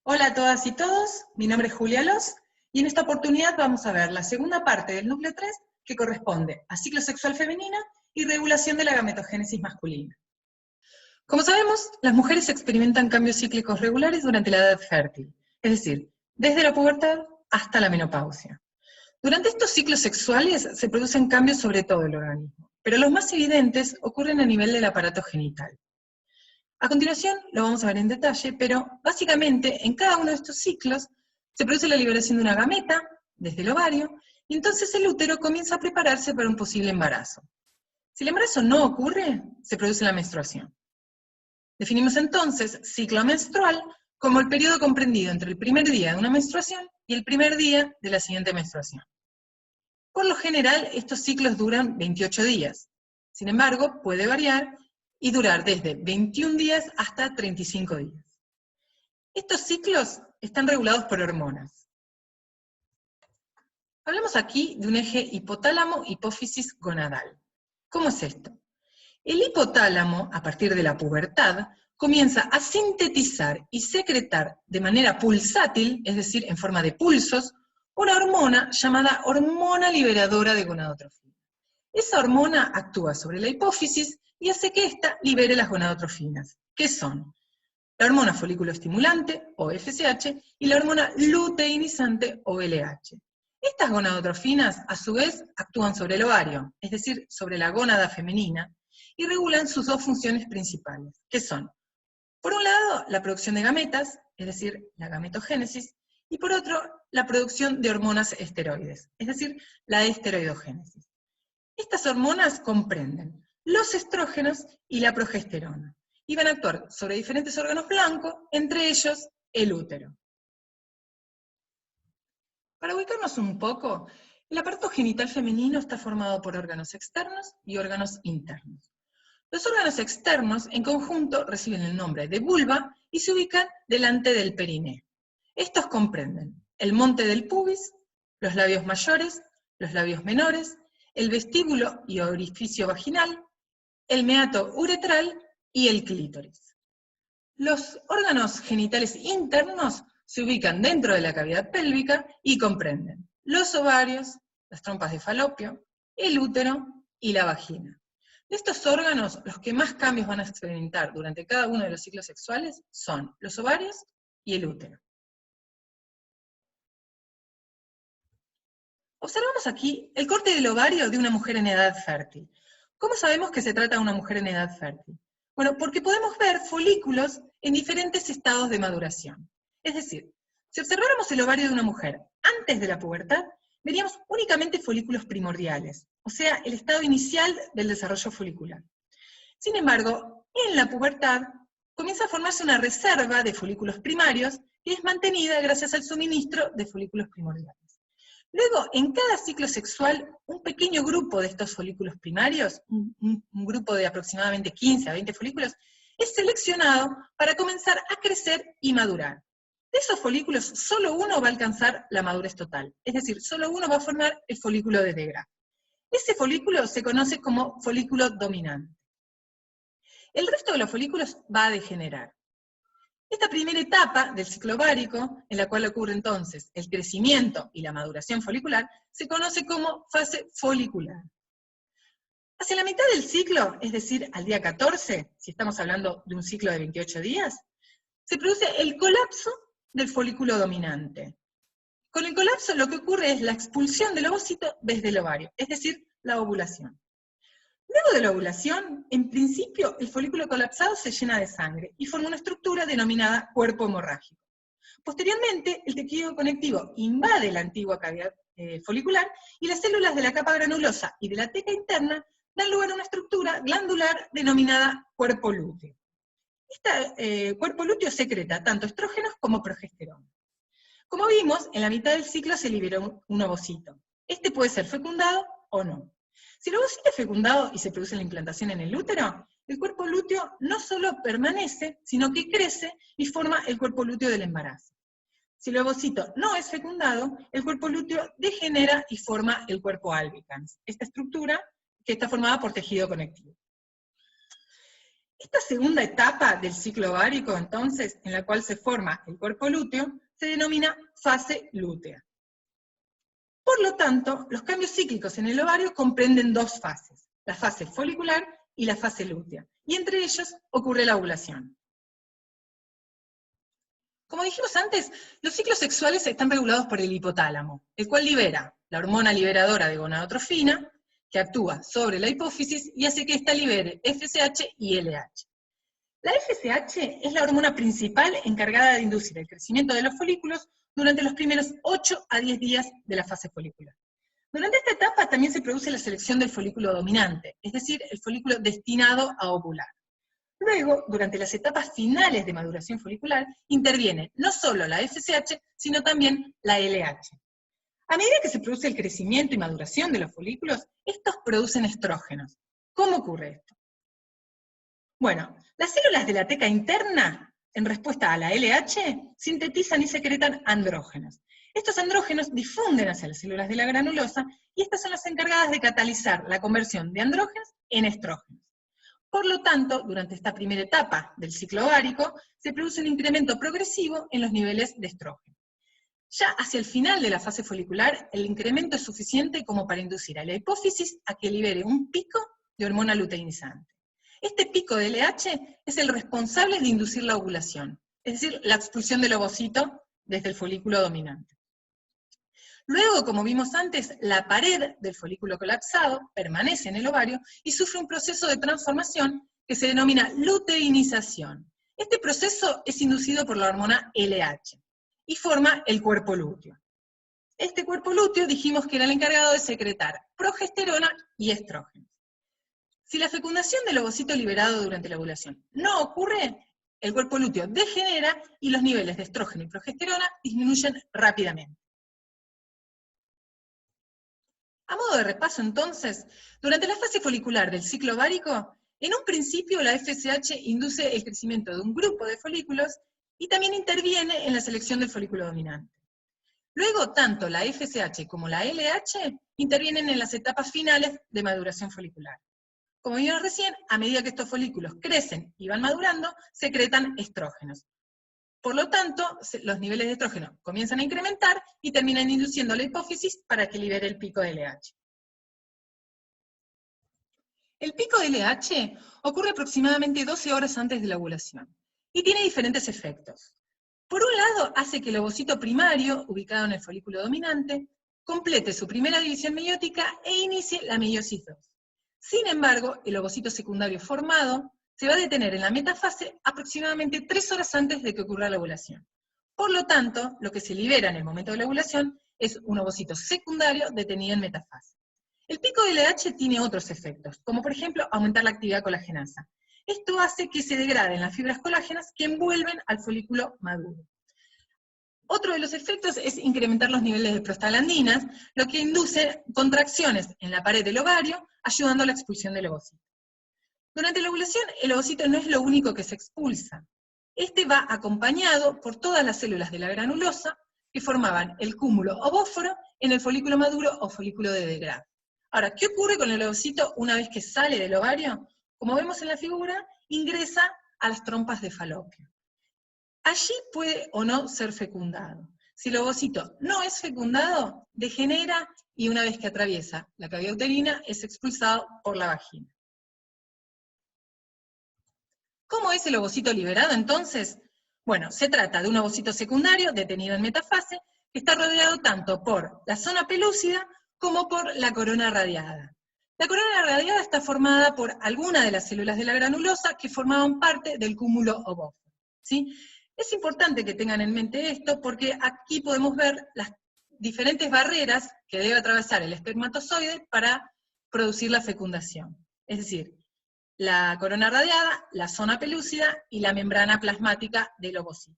Hola a todas y todos, mi nombre es Julia Los, y en esta oportunidad vamos a ver la segunda parte del núcleo 3, que corresponde a ciclo sexual femenino y regulación de la gametogénesis masculina. Como sabemos, las mujeres experimentan cambios cíclicos regulares durante la edad fértil, es decir, desde la pubertad hasta la menopausia. Durante estos ciclos sexuales se producen cambios sobre todo el organismo, pero los más evidentes ocurren a nivel del aparato genital. A continuación lo vamos a ver en detalle, pero básicamente en cada uno de estos ciclos se produce la liberación de una gameta desde el ovario, y entonces el útero comienza a prepararse para un posible embarazo. Si el embarazo no ocurre, se produce la menstruación. Definimos entonces ciclo menstrual como el periodo comprendido entre el primer día de una menstruación y el primer día de la siguiente menstruación. Por lo general, estos ciclos duran 28 días. Sin embargo, puede variar y durar desde 21 días hasta 35 días. Estos ciclos están regulados por hormonas. Hablamos aquí de un eje hipotálamo-hipófisis gonadal. ¿Cómo es esto? El hipotálamo, a partir de la pubertad, comienza a sintetizar y secretar de manera pulsátil, es decir, en forma de pulsos, una hormona llamada hormona liberadora de gonadotrofina. Esa hormona actúa sobre la hipófisis y hace que ésta libere las gonadotrofinas, que son la hormona folículo estimulante, o FSH, y la hormona luteinizante, o LH. Estas gonadotrofinas, a su vez, actúan sobre el ovario, es decir, sobre la gónada femenina, y regulan sus dos funciones principales, que son, por un lado, la producción de gametas, es decir, la gametogénesis, y por otro, la producción de hormonas esteroides, es decir, la esteroidogénesis. Estas hormonas comprenden los estrógenos y la progesterona, y van a actuar sobre diferentes órganos blancos, entre ellos el útero. Para ubicarnos un poco, el aparato genital femenino está formado por órganos externos y órganos internos. Los órganos externos, en conjunto, reciben el nombre de vulva y se ubican delante del perineo. Estos comprenden el monte del pubis, los labios mayores, los labios menores, el vestíbulo y orificio vaginal, el meato uretral y el clítoris. Los órganos genitales internos se ubican dentro de la cavidad pélvica y comprenden los ovarios, las trompas de falopio, el útero y la vagina. De estos órganos, los que más cambios van a experimentar durante cada uno de los ciclos sexuales son los ovarios y el útero. Observamos aquí el corte del ovario de una mujer en edad fértil. ¿Cómo sabemos que se trata de una mujer en edad fértil? Bueno, porque podemos ver folículos en diferentes estados de maduración. Es decir, si observáramos el ovario de una mujer antes de la pubertad, veríamos únicamente folículos primordiales, o sea, el estado inicial del desarrollo folicular. Sin embargo, en la pubertad comienza a formarse una reserva de folículos primarios que es mantenida gracias al suministro de folículos primordiales. Luego, en cada ciclo sexual, un pequeño grupo de estos folículos primarios, un grupo de aproximadamente 15 a 20 folículos, es seleccionado para comenzar a crecer y madurar. De esos folículos, solo uno va a alcanzar la madurez total, es decir, solo uno va a formar el folículo de Degraf. Ese folículo se conoce como folículo dominante. El resto de los folículos va a degenerar. Esta primera etapa del ciclo ovárico, en la cual ocurre entonces el crecimiento y la maduración folicular, se conoce como fase folicular. Hacia la mitad del ciclo, es decir, al día 14, si estamos hablando de un ciclo de 28 días, se produce el colapso del folículo dominante. Con el colapso lo que ocurre es la expulsión del ovocito desde el ovario, es decir, la ovulación. Luego de la ovulación, en principio, el folículo colapsado se llena de sangre y forma una estructura denominada cuerpo hemorrágico. Posteriormente, el tejido conectivo invade la antigua cavidad folicular y las células de la capa granulosa y de la teca interna dan lugar a una estructura glandular denominada cuerpo lúteo. Este cuerpo lúteo secreta tanto estrógenos como progesterona. Como vimos, en la mitad del ciclo se liberó un ovocito. Este puede ser fecundado o no. Si el ovocito es fecundado y se produce la implantación en el útero, el cuerpo lúteo no solo permanece, sino que crece y forma el cuerpo lúteo del embarazo. Si el ovocito no es fecundado, el cuerpo lúteo degenera y forma el cuerpo albicans, esta estructura que está formada por tejido conectivo. Esta segunda etapa del ciclo ovárico, entonces, en la cual se forma el cuerpo lúteo, se denomina fase lútea. Por lo tanto, los cambios cíclicos en el ovario comprenden dos fases, la fase folicular y la fase lútea, y entre ellos ocurre la ovulación. Como dijimos antes, los ciclos sexuales están regulados por el hipotálamo, el cual libera la hormona liberadora de gonadotrofina, que actúa sobre la hipófisis y hace que ésta libere FSH y LH. La FSH es la hormona principal encargada de inducir el crecimiento de los folículos durante los primeros 8 a 10 días de la fase folicular. Durante esta etapa también se produce la selección del folículo dominante, es decir, el folículo destinado a ovular. Luego, durante las etapas finales de maduración folicular, interviene no solo la FSH, sino también la LH. A medida que se produce el crecimiento y maduración de los folículos, estos producen estrógenos. ¿Cómo ocurre esto? Bueno, las células de la teca interna, en respuesta a la LH, sintetizan y secretan andrógenos. Estos andrógenos difunden hacia las células de la granulosa, y estas son las encargadas de catalizar la conversión de andrógenos en estrógenos. Por lo tanto, durante esta primera etapa del ciclo ovárico, se produce un incremento progresivo en los niveles de estrógeno. Ya hacia el final de la fase folicular, el incremento es suficiente como para inducir a la hipófisis a que libere un pico de hormona luteinizante. Este pico de LH es el responsable de inducir la ovulación, es decir, la expulsión del ovocito desde el folículo dominante. Luego, como vimos antes, la pared del folículo colapsado permanece en el ovario y sufre un proceso de transformación que se denomina luteinización. Este proceso es inducido por la hormona LH y forma el cuerpo lúteo. Este cuerpo lúteo dijimos que era el encargado de secretar progesterona y estrógenos. Si la fecundación del ovocito liberado durante la ovulación no ocurre, el cuerpo lúteo degenera y los niveles de estrógeno y progesterona disminuyen rápidamente. A modo de repaso entonces, durante la fase folicular del ciclo ovárico, en un principio la FSH induce el crecimiento de un grupo de folículos y también interviene en la selección del folículo dominante. Luego, tanto la FSH como la LH intervienen en las etapas finales de maduración folicular. Como vimos recién, a medida que estos folículos crecen y van madurando, secretan estrógenos. Por lo tanto, los niveles de estrógeno comienzan a incrementar y terminan induciendo la hipófisis para que libere el pico de LH. El pico de LH ocurre aproximadamente 12 horas antes de la ovulación y tiene diferentes efectos. Por un lado, hace que el ovocito primario, ubicado en el folículo dominante, complete su primera división meiótica e inicie la meiosis 2. Sin embargo, el ovocito secundario formado se va a detener en la metafase aproximadamente 3 horas antes de que ocurra la ovulación. Por lo tanto, lo que se libera en el momento de la ovulación es un ovocito secundario detenido en metafase. El pico de LH tiene otros efectos, como por ejemplo aumentar la actividad colagenasa. Esto hace que se degraden las fibras colágenas que envuelven al folículo maduro. Otro de los efectos es incrementar los niveles de prostaglandinas, lo que induce contracciones en la pared del ovario, ayudando a la expulsión del ovocito. Durante la ovulación, el ovocito no es lo único que se expulsa. Este va acompañado por todas las células de la granulosa que formaban el cúmulo ovóforo en el folículo maduro o folículo de De Graaf. Ahora, ¿qué ocurre con el ovocito una vez que sale del ovario? Como vemos en la figura, ingresa a las trompas de falopio. Allí puede o no ser fecundado. Si el ovocito no es fecundado, degenera y una vez que atraviesa la cavidad uterina es expulsado por la vagina. ¿Cómo es el ovocito liberado entonces? Bueno, se trata de un ovocito secundario detenido en metafase que está rodeado tanto por la zona pelúcida como por la corona radiada. La corona radiada está formada por algunas de las células de la granulosa que formaban parte del cúmulo ovóforo, ¿sí? Es importante que tengan en mente esto porque aquí podemos ver las diferentes barreras que debe atravesar el espermatozoide para producir la fecundación. Es decir, la corona radiada, la zona pelúcida y la membrana plasmática del ovocito.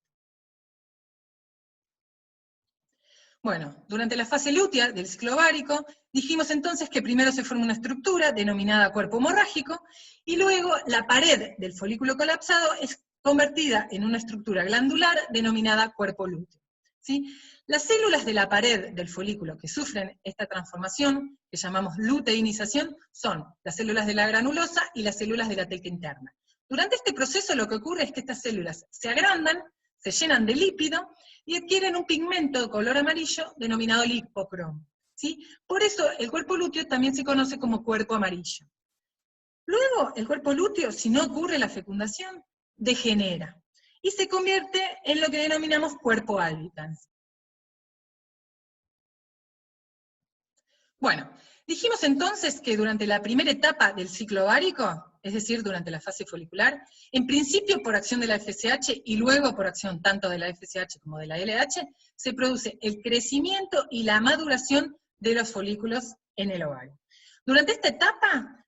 Bueno, durante la fase lútea del ciclo ovárico, dijimos entonces que primero se forma una estructura denominada cuerpo hemorrágico, y luego la pared del folículo colapsado es convertida en una estructura glandular denominada cuerpo lúteo, ¿sí? Las células de la pared del folículo que sufren esta transformación, que llamamos luteinización, son las células de la granulosa y las células de la teca interna. Durante este proceso lo que ocurre es que estas células se agrandan, se llenan de lípido y adquieren un pigmento de color amarillo denominado lipocromo, ¿sí? Por eso el cuerpo lúteo también se conoce como cuerpo amarillo. Luego, el cuerpo lúteo, si no ocurre la fecundación, degenera y se convierte en lo que denominamos cuerpo albicans. Bueno, dijimos entonces que durante la primera etapa del ciclo ovárico, es decir, durante la fase folicular, en principio por acción de la FSH y luego por acción tanto de la FSH como de la LH, se produce el crecimiento y la maduración de los folículos en el ovario. Durante esta etapa,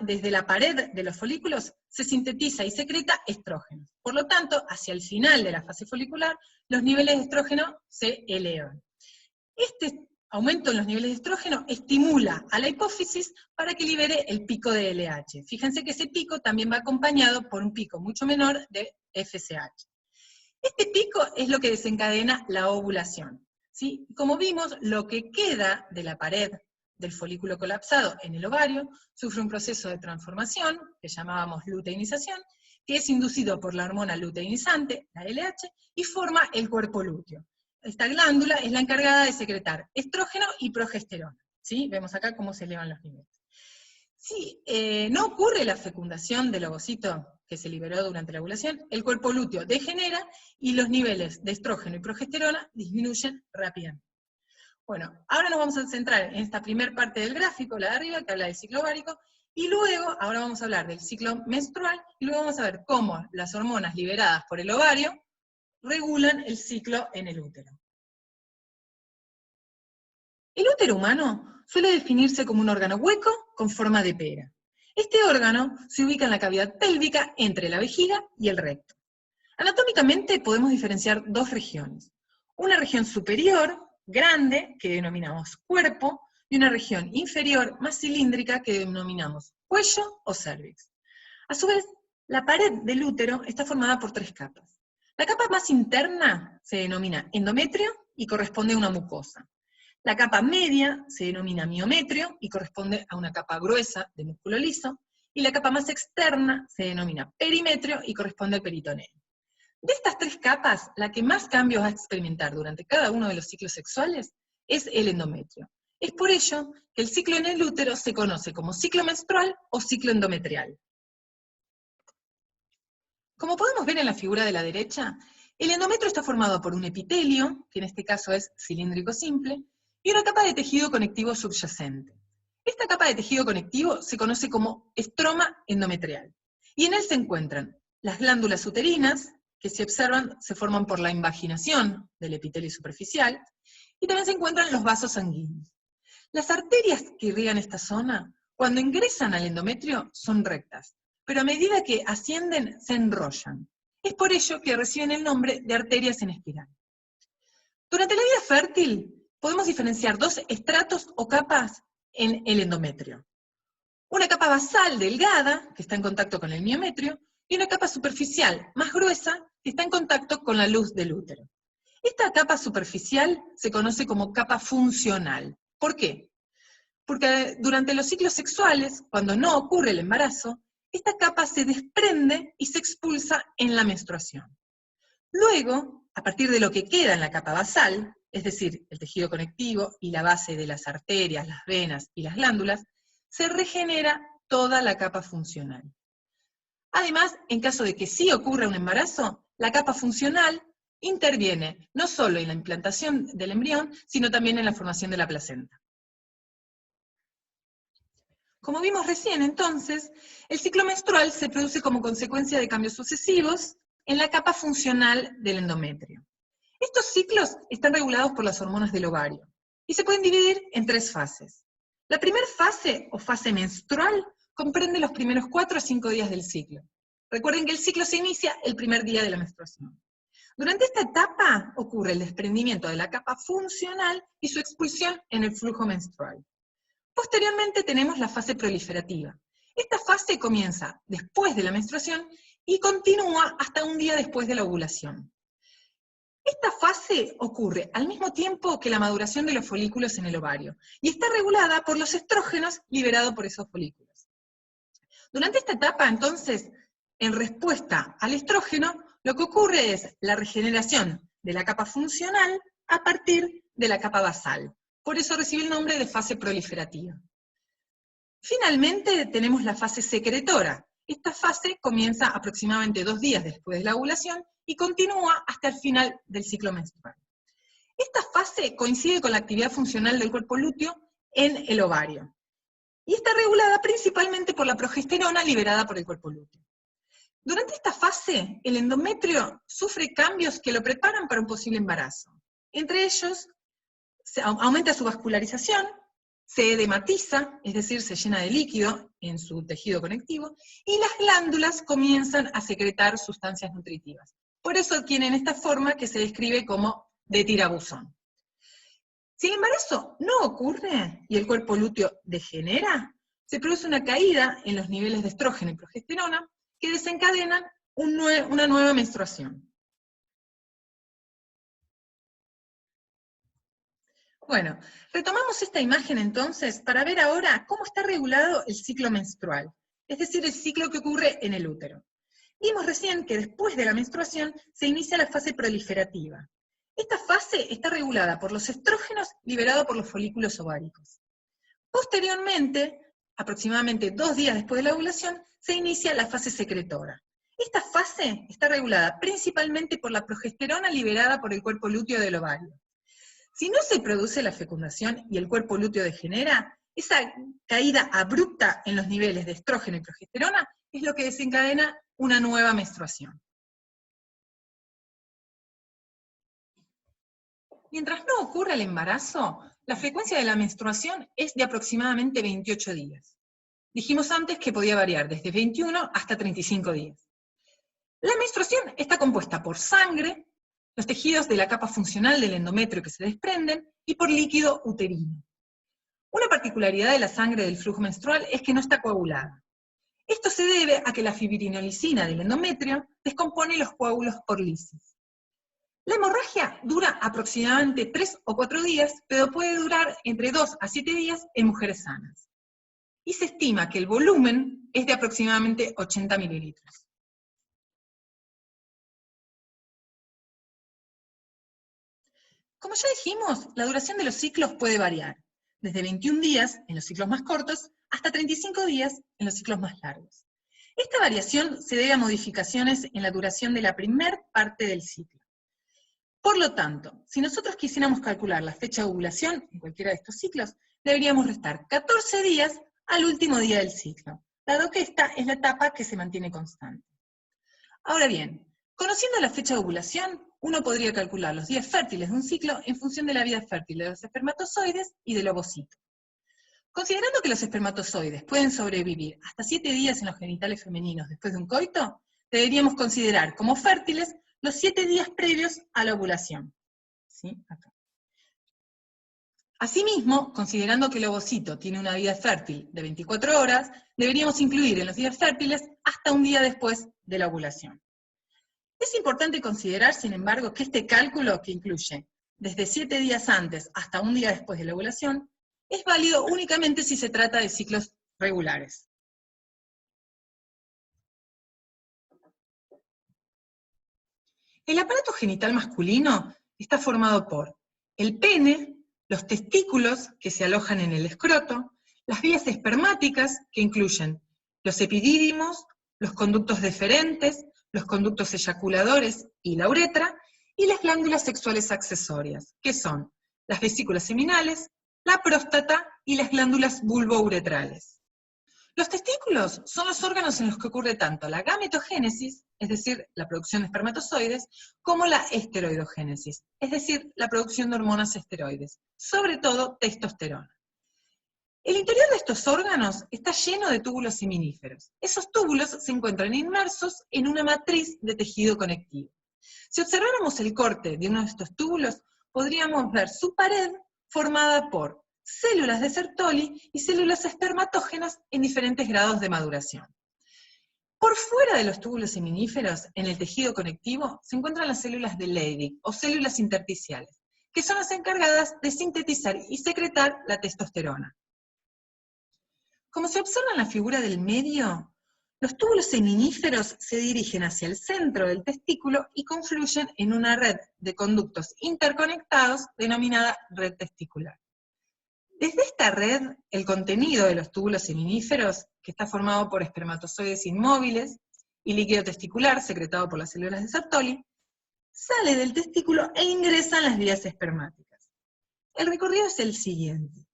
desde la pared de los folículos se sintetiza y secreta estrógenos. Por lo tanto, hacia el final de la fase folicular, los niveles de estrógeno se elevan. Este aumento en los niveles de estrógeno estimula a la hipófisis para que libere el pico de LH. Fíjense que ese pico también va acompañado por un pico mucho menor de FSH. Este pico es lo que desencadena la ovulación, ¿sí? Como vimos, lo que queda de la pared del folículo colapsado en el ovario sufre un proceso de transformación, que llamábamos luteinización, que es inducido por la hormona luteinizante, la LH, y forma el cuerpo lúteo. Esta glándula es la encargada de secretar estrógeno y progesterona, ¿sí? Vemos acá cómo se elevan los niveles. Si no ocurre la fecundación del ovocito que se liberó durante la ovulación, el cuerpo lúteo degenera y los niveles de estrógeno y progesterona disminuyen rápidamente. Bueno, ahora nos vamos a centrar en esta primera parte del gráfico, la de arriba, que habla del ciclo ovárico, y luego, ahora vamos a hablar del ciclo menstrual, y luego vamos a ver cómo las hormonas liberadas por el ovario regulan el ciclo en el útero. El útero humano suele definirse como un órgano hueco con forma de pera. Este órgano se ubica en la cavidad pélvica entre la vejiga y el recto. Anatómicamente podemos diferenciar dos regiones. Una región superior, grande, que denominamos cuerpo, y una región inferior, más cilíndrica, que denominamos cuello o cérvix. A su vez, la pared del útero está formada por tres capas. La capa más interna se denomina endometrio y corresponde a una mucosa. La capa media se denomina miometrio y corresponde a una capa gruesa de músculo liso, y la capa más externa se denomina perimetrio y corresponde al peritoneo. De estas tres capas, la que más cambios va a experimentar durante cada uno de los ciclos sexuales es el endometrio. Es por ello que el ciclo en el útero se conoce como ciclo menstrual o ciclo endometrial. Como podemos ver en la figura de la derecha, el endometrio está formado por un epitelio, que en este caso es cilíndrico simple, y una capa de tejido conectivo subyacente. Esta capa de tejido conectivo se conoce como estroma endometrial, y en él se encuentran las glándulas uterinas, que si observan se forman por la invaginación del epitelio superficial, y también se encuentran los vasos sanguíneos. Las arterias que irrigan esta zona, cuando ingresan al endometrio, son rectas, pero a medida que ascienden se enrollan. Es por ello que reciben el nombre de arterias en espiral. Durante la vida fértil podemos diferenciar dos estratos o capas en el endometrio. Una capa basal delgada, que está en contacto con el miometrio, y una capa superficial más gruesa, que está en contacto con la luz del útero. Esta capa superficial se conoce como capa funcional. ¿Por qué? Porque durante los ciclos sexuales, cuando no ocurre el embarazo, esta capa se desprende y se expulsa en la menstruación. Luego, a partir de lo que queda en la capa basal, es decir, el tejido conectivo y la base de las arterias, las venas y las glándulas, se regenera toda la capa funcional. Además, en caso de que sí ocurra un embarazo, la capa funcional interviene no solo en la implantación del embrión, sino también en la formación de la placenta. Como vimos recién, entonces, el ciclo menstrual se produce como consecuencia de cambios sucesivos en la capa funcional del endometrio. Estos ciclos están regulados por las hormonas del ovario, y se pueden dividir en tres fases. La primera fase, o fase menstrual, comprende los primeros 4 a 5 días del ciclo. Recuerden que el ciclo se inicia el primer día de la menstruación. Durante esta etapa ocurre el desprendimiento de la capa funcional y su expulsión en el flujo menstrual. Posteriormente tenemos la fase proliferativa. Esta fase comienza después de la menstruación y continúa hasta un día después de la ovulación. Esta fase ocurre al mismo tiempo que la maduración de los folículos en el ovario, y está regulada por los estrógenos liberados por esos folículos. Durante esta etapa, entonces, en respuesta al estrógeno, lo que ocurre es la regeneración de la capa funcional a partir de la capa basal. Por eso recibe el nombre de fase proliferativa. Finalmente tenemos la fase secretora. Esta fase comienza aproximadamente 2 días después de la ovulación y continúa hasta el final del ciclo menstrual. Esta fase coincide con la actividad funcional del cuerpo lúteo en el ovario, y está regulada principalmente por la progesterona liberada por el cuerpo lúteo. Durante esta fase, el endometrio sufre cambios que lo preparan para un posible embarazo. Entre ellos, aumenta su vascularización, se edematiza, es decir, se llena de líquido en su tejido conectivo, y las glándulas comienzan a secretar sustancias nutritivas. Por eso adquieren esta forma que se describe como de tirabuzón. Si el embarazo no ocurre y el cuerpo lúteo degenera, se produce una caída en los niveles de estrógeno y progesterona que desencadenan una nueva menstruación. Bueno, retomamos esta imagen entonces para ver ahora cómo está regulado el ciclo menstrual, es decir, el ciclo que ocurre en el útero. Vimos recién que después de la menstruación se inicia la fase proliferativa. Esta fase está regulada por los estrógenos liberados por los folículos ováricos. Posteriormente, aproximadamente 2 días después de la ovulación, se inicia la fase secretora. Esta fase está regulada principalmente por la progesterona liberada por el cuerpo lúteo del ovario. Si no se produce la fecundación y el cuerpo lúteo degenera, esa caída abrupta en los niveles de estrógeno y progesterona es lo que desencadena una nueva menstruación. Mientras no ocurra el embarazo, la frecuencia de la menstruación es de aproximadamente 28 días. Dijimos antes que podía variar desde 21 hasta 35 días. La menstruación está compuesta por sangre, los tejidos de la capa funcional del endometrio que se desprenden, y por líquido uterino. Una particularidad de la sangre del flujo menstrual es que no está coagulada. Esto se debe a que la fibrinolicina del endometrio descompone los coágulos por lisis. La hemorragia dura aproximadamente 3 o 4 días, pero puede durar entre 2 a 7 días en mujeres sanas. Y se estima que el volumen es de aproximadamente 80 mililitros. Como ya dijimos, la duración de los ciclos puede variar, desde 21 días en los ciclos más cortos hasta 35 días en los ciclos más largos. Esta variación se debe a modificaciones en la duración de la primer parte del ciclo. Por lo tanto, si nosotros quisiéramos calcular la fecha de ovulación en cualquiera de estos ciclos, deberíamos restar 14 días al último día del ciclo, dado que esta es la etapa que se mantiene constante. Ahora bien, conociendo la fecha de ovulación, uno podría calcular los días fértiles de un ciclo en función de la vida fértil de los espermatozoides y del ovocito. Considerando que los espermatozoides pueden sobrevivir hasta 7 días en los genitales femeninos después de un coito, deberíamos considerar como fértiles los 7 días previos a la ovulación. ¿Sí? Acá. Asimismo, considerando que el ovocito tiene una vida fértil de 24 horas, deberíamos incluir en los días fértiles hasta un día después de la ovulación. Es importante considerar, sin embargo, que este cálculo, que incluye desde 7 días antes hasta un día después de la ovulación, es válido únicamente si se trata de ciclos regulares. El aparato genital masculino está formado por el pene, los testículos que se alojan en el escroto, las vías espermáticas que incluyen los epidídimos, los conductos deferentes, los conductos eyaculadores y la uretra, y las glándulas sexuales accesorias, que son las vesículas seminales, la próstata y las glándulas vulvouretrales. Los testículos son los órganos en los que ocurre tanto la gametogénesis, es decir, la producción de espermatozoides, como la esteroidogénesis, es decir, la producción de hormonas esteroides, sobre todo testosterona. El interior de estos órganos está lleno de túbulos seminíferos. Esos túbulos se encuentran inmersos en una matriz de tejido conectivo. Si observáramos el corte de uno de estos túbulos, podríamos ver su pared formada por células de Sertoli y células espermatógenas en diferentes grados de maduración. Por fuera de los túbulos seminíferos, en el tejido conectivo, se encuentran las células de Leydig, o células intersticiales, que son las encargadas de sintetizar y secretar la testosterona. Como se observa en la figura del medio, Los túbulos seminíferos se dirigen hacia el centro del testículo y confluyen en una red de conductos interconectados denominada red testicular. Desde esta red, el contenido de los túbulos seminíferos, que está formado por espermatozoides inmóviles y líquido testicular secretado por las células de Sertoli, sale del testículo e ingresa en las vías espermáticas. El recorrido es el siguiente.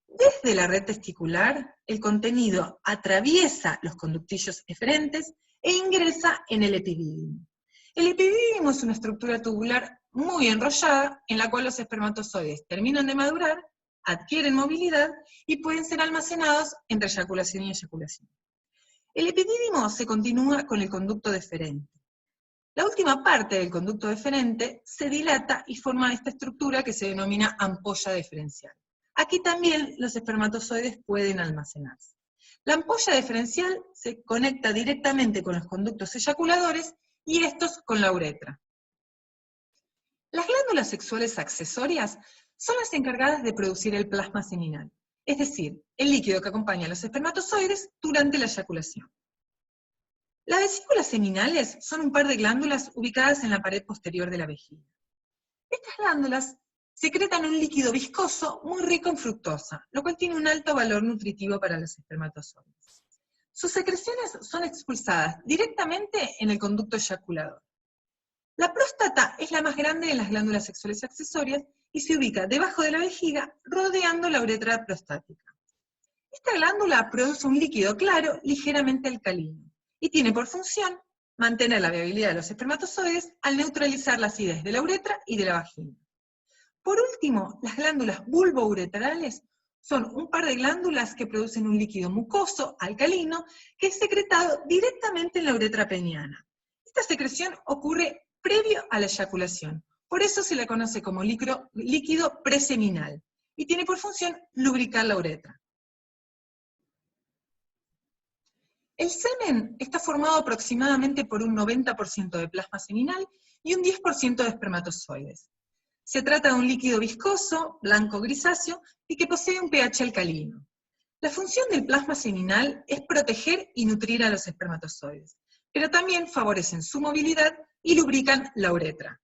Desde la red testicular, el contenido atraviesa los conductillos eferentes e ingresa en el epidídimo. El epidídimo es una estructura tubular muy enrollada, en la cual los espermatozoides terminan de madurar, adquieren movilidad y pueden ser almacenados entre eyaculación y eyaculación. El epidídimo se continúa con el conducto deferente. La última parte del conducto deferente se dilata y forma esta estructura que se denomina ampolla deferencial. Aquí también los espermatozoides pueden almacenarse. La ampolla deferencial se conecta directamente con los conductos eyaculadores y estos con la uretra. Las glándulas sexuales accesorias son las encargadas de producir el plasma seminal, es decir, el líquido que acompaña a los espermatozoides durante la eyaculación. Las vesículas seminales son un par de glándulas ubicadas en la pared posterior de la vejiga. Estas glándulas secretan un líquido viscoso muy rico en fructosa, lo cual tiene un alto valor nutritivo para los espermatozoides. Sus secreciones son expulsadas directamente en el conducto eyaculador. La próstata es la más grande de las glándulas sexuales accesorias y se ubica debajo de la vejiga, rodeando la uretra prostática. Esta glándula produce un líquido claro, ligeramente alcalino, y tiene por función mantener la viabilidad de los espermatozoides al neutralizar la acidez de la uretra y de la vagina. Por último, las glándulas bulbouretrales son un par de glándulas que producen un líquido mucoso, alcalino, que es secretado directamente en la uretra peniana. Esta secreción ocurre previo a la eyaculación, por eso se la conoce como líquido preseminal, y tiene por función lubricar la uretra. El semen está formado aproximadamente por un 90% de plasma seminal y un 10% de espermatozoides. Se trata de un líquido viscoso, blanco grisáceo, y que posee un pH alcalino. La función del plasma seminal es proteger y nutrir a los espermatozoides, pero también favorecen su movilidad y lubrican la uretra.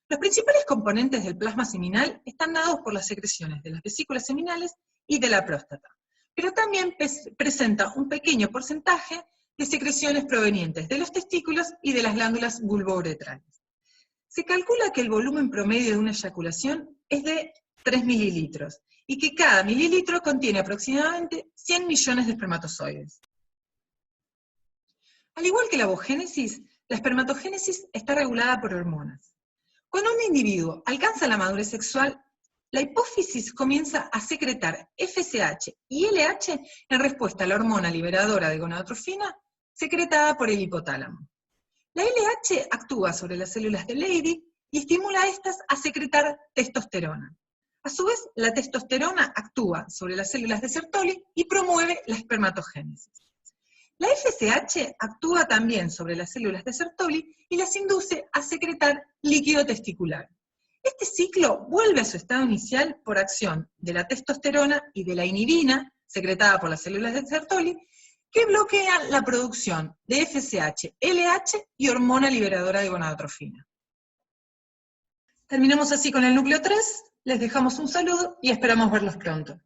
Los principales componentes del plasma seminal están dados por las secreciones de las vesículas seminales y de la próstata, pero también presenta un pequeño porcentaje de secreciones provenientes de los testículos y de las glándulas bulbouretrales. Se calcula que el volumen promedio de una eyaculación es de 3 mililitros, y que cada mililitro contiene aproximadamente 100 millones de espermatozoides. Al igual que la ovogénesis, la espermatogénesis está regulada por hormonas. Cuando un individuo alcanza la madurez sexual, la hipófisis comienza a secretar FSH y LH en respuesta a la hormona liberadora de gonadotrofina secretada por el hipotálamo. La LH actúa sobre las células de Leydig y estimula a estas a secretar testosterona. A su vez, la testosterona actúa sobre las células de Sertoli y promueve la espermatogénesis. La FSH actúa también sobre las células de Sertoli y las induce a secretar líquido testicular. Este ciclo vuelve a su estado inicial por acción de la testosterona y de la inhibina, secretada por las células de Sertoli, que bloquean la producción de FSH, LH y hormona liberadora de gonadotrofina. Terminamos así con el núcleo 3, les dejamos un saludo y esperamos verlos pronto.